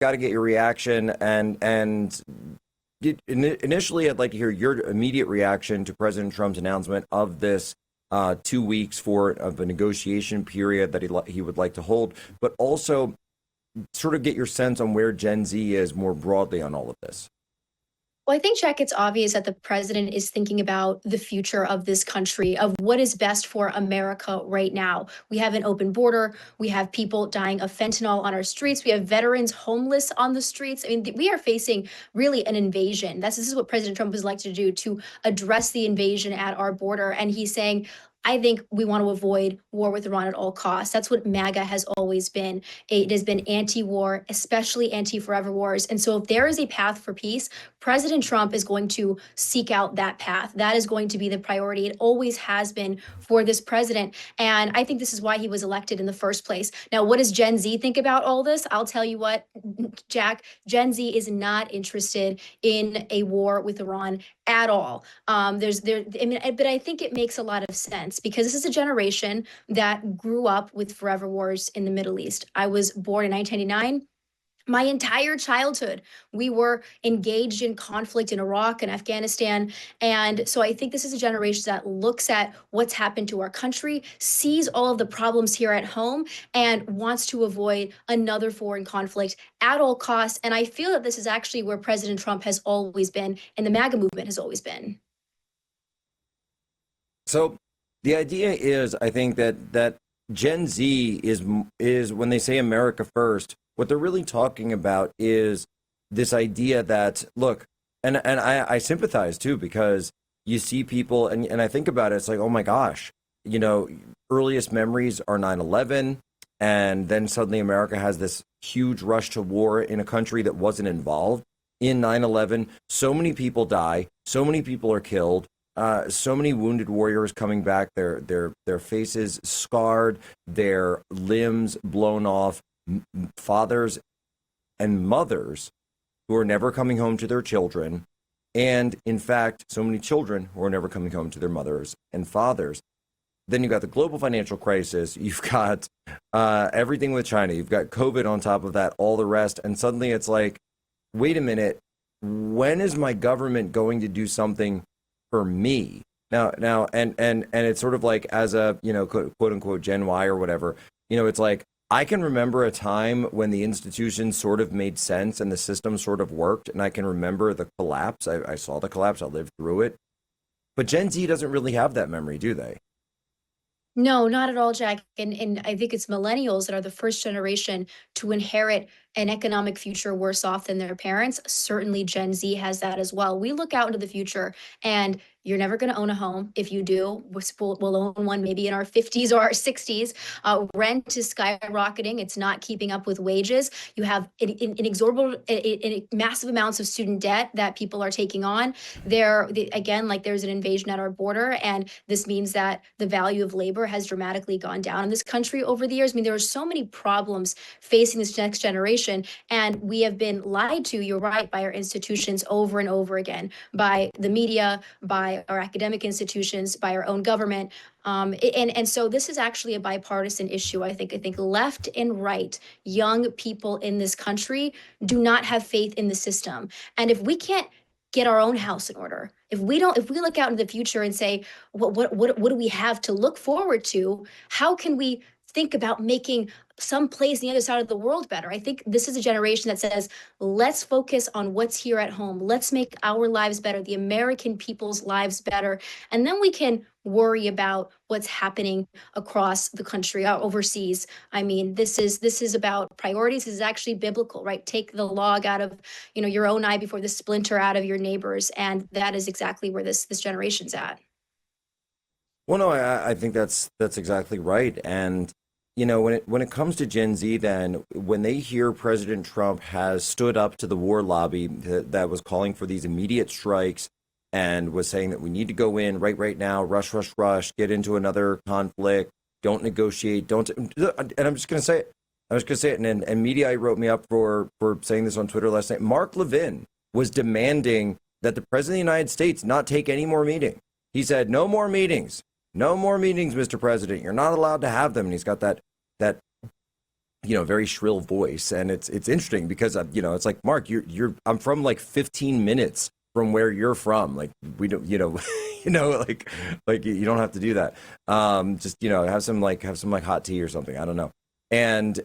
got to get your reaction, initially, I'd like to hear your immediate reaction to President Trump's announcement of this 2 weeks of a negotiation period that he would like to hold, but also sort of get your sense on where Gen Z is more broadly on all of this. Well, I think, Jack, it's obvious that the president is thinking about the future of this country, of what is best for America right now. We have an open border. We have people dying of fentanyl on our streets. We have veterans homeless on the streets. I mean, we are facing really an invasion. This is what President Trump would like to do, to address the invasion at our border. And he's saying, I think we want to avoid war with Iran at all costs. That's what MAGA has always been. It has been anti-war, especially anti-forever wars. And so if there is a path for peace, President Trump is going to seek out that path. That is going to be the priority. It always has been for this president. And I think this is why he was elected in the first place. Now, what does Gen Z think about all this? I'll tell you what, Jack, Gen Z is not interested in a war with Iran at all. I mean, but I think it makes a lot of sense because this is a generation that grew up with forever wars in the Middle East. I was born in 1999. My entire childhood, we were engaged in conflict in Iraq and Afghanistan. And so I think this is a generation that looks at what's happened to our country, sees all of the problems here at home, and wants to avoid another foreign conflict at all costs. And I feel that this is actually where President Trump has always been, and the MAGA movement has always been. So the idea is, I think that Gen Z is when they say America first, what they're really talking about is this idea that, look, and I sympathize too, because you see people and I think about it, it's like, oh my gosh, earliest memories are 9/11, and then suddenly America has this huge rush to war in a country that wasn't involved in 9/11. So many people die, so many people are killed. So many wounded warriors coming back, their faces scarred, their limbs blown off, fathers and mothers who are never coming home to their children. And in fact, so many children who are never coming home to their mothers and fathers. Then you've got the global financial crisis. You've got everything with China. You've got COVID on top of that, all the rest. And suddenly it's like, wait a minute, when is my government going to do something for me now, and it's sort of like, as a quote unquote Gen Y or whatever, it's like I can remember a time when the institutions sort of made sense and the system sort of worked, and I can remember the collapse. I saw the collapse. I lived through it. But Gen Z doesn't really have that memory, do they? No, not at all, Jack. And I think it's millennials that are the first generation to inherit an economic future worse off than their parents. Certainly Gen Z has that as well. We look out into the future, and you're never going to own a home. If you do, we'll own one maybe in our 50s or our 60s. Rent is skyrocketing. It's not keeping up with wages. You have massive amounts of student debt that people are taking on. Again, there's an invasion at our border, and this means that the value of labor has dramatically gone down in this country over the years. I mean, there are so many problems facing this next generation, and we have been lied to, you're right, by our institutions over and over again, by the media, by our academic institutions, by our own government. And so this is actually a bipartisan issue. I think left and right, young people in this country do not have faith in the system. And if we can't get our own house in order, if we look out into the future and say, what do we have to look forward to? How can we think about making some place on the other side of the world better? I think this is a generation that says, let's focus on what's here at home. Let's make our lives better, the American people's lives better. And then we can worry about what's happening across the country, overseas. I mean, this is about priorities. This is actually biblical, right? Take the log out of, your own eye before the splinter out of your neighbor's. And that is exactly where this generation's at. Well, no, I think that's exactly right. And when it comes to Gen Z, then when they hear President Trump has stood up to the war lobby that was calling for these immediate strikes and was saying that we need to go in right now, rush, get into another conflict, don't negotiate, and I'm just going to say it. And Media wrote me up for saying this on Twitter last night. Mark Levin was demanding that the president of the United States not take any more meetings. He said, no more meetings. No more meetings, Mr. President. You're not allowed to have them. And he's got that very shrill voice. And it's interesting because, it's like, Mark, I'm from like 15 minutes from where you're from. Like, we don't, like you don't have to do that. Just, have some like hot tea or something. I don't know. And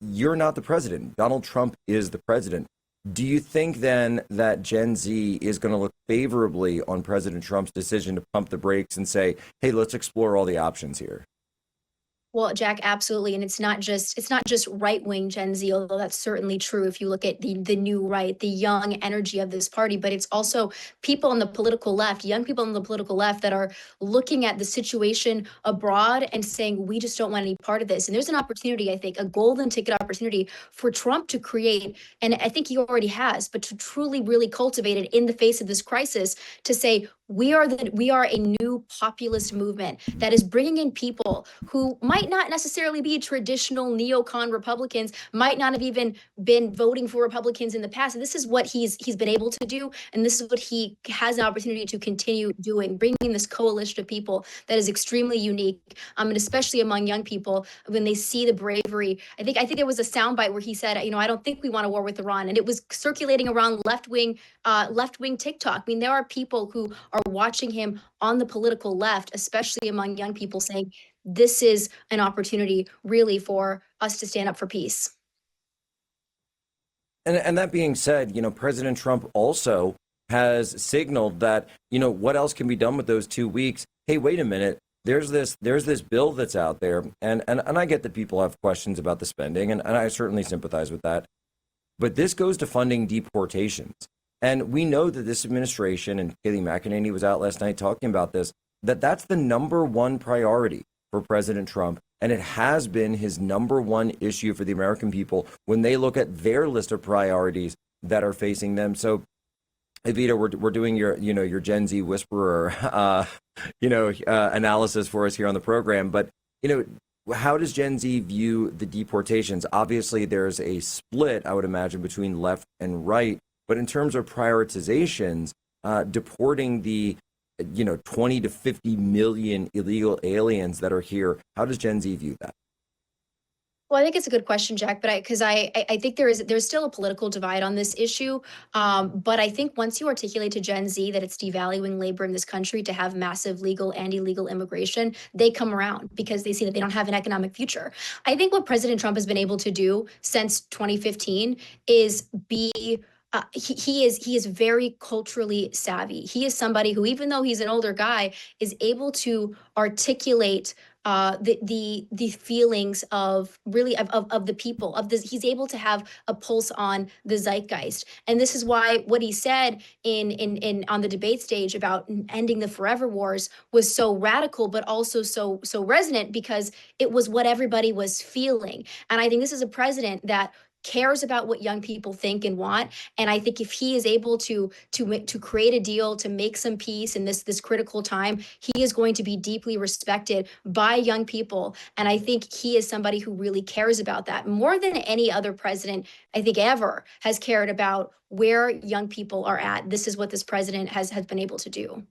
you're not the president. Donald Trump is the president. Do you think then that Gen Z is going to look favorably on President Trump's decision to pump the brakes and say, hey, let's explore all the options here? Well, Jack, absolutely. And it's not just right-wing Gen Z, although that's certainly true if you look at the new right, the young energy of this party, but it's also people on the political left, young people on the political left that are looking at the situation abroad and saying, we just don't want any part of this. And there's an opportunity, I think, a golden ticket opportunity for Trump to create, and I think he already has, but to truly really cultivate it in the face of this crisis, to say, we are a new populist movement that is bringing in people who might not necessarily be traditional neocon Republicans, might not have even been voting for Republicans in the past. And this is what he's been able to do, and this is what he has an opportunity to continue doing, bringing this coalition of people that is extremely unique, and especially among young people when they see the bravery. I think there was a soundbite where he said, I don't think we want a war with Iran, and it was circulating around left-wing TikTok. I mean, there are people who are watching him on the political left, especially among young people, saying this is an opportunity really for us to stand up for peace. And that being said, President Trump also has signaled that, what else can be done with those 2 weeks? Hey, wait a minute. There's this bill that's out there. And I get that people have questions about the spending, and I certainly sympathize with that. But this goes to funding deportations. And we know that this administration, and Kayleigh McEnany was out last night talking about this, that's the number one priority for President Trump. And it has been his number one issue for the American people when they look at their list of priorities that are facing them. So, Evita, we're doing your Gen Z whisperer, analysis for us here on the program. But, how does Gen Z view the deportations? Obviously, there's a split, I would imagine, between left and right. But in terms of prioritizations, deporting the 20 to 50 million illegal aliens that are here, how does Gen Z view that? Well, I think it's a good question, Jack, but I think there's still a political divide on this issue. But I think once you articulate to Gen Z that it's devaluing labor in this country to have massive legal and illegal immigration, they come around because they see that they don't have an economic future. I think what President Trump has been able to do since 2015 is be he is very culturally savvy. He is somebody who, even though he's an older guy, is able to articulate the feelings of really of the people of this. He's able to have a pulse on the zeitgeist, and this is why what he said in on the debate stage about ending the forever wars was so radical, but also so resonant, because it was what everybody was feeling. And I think this is a president that cares about what young people think and want. And I think if he is able to create a deal to make some peace in this critical time, he is going to be deeply respected by young people. And I think he is somebody who really cares about that more than any other president, I think, ever has cared about where young people are at. This is what this president has been able to do.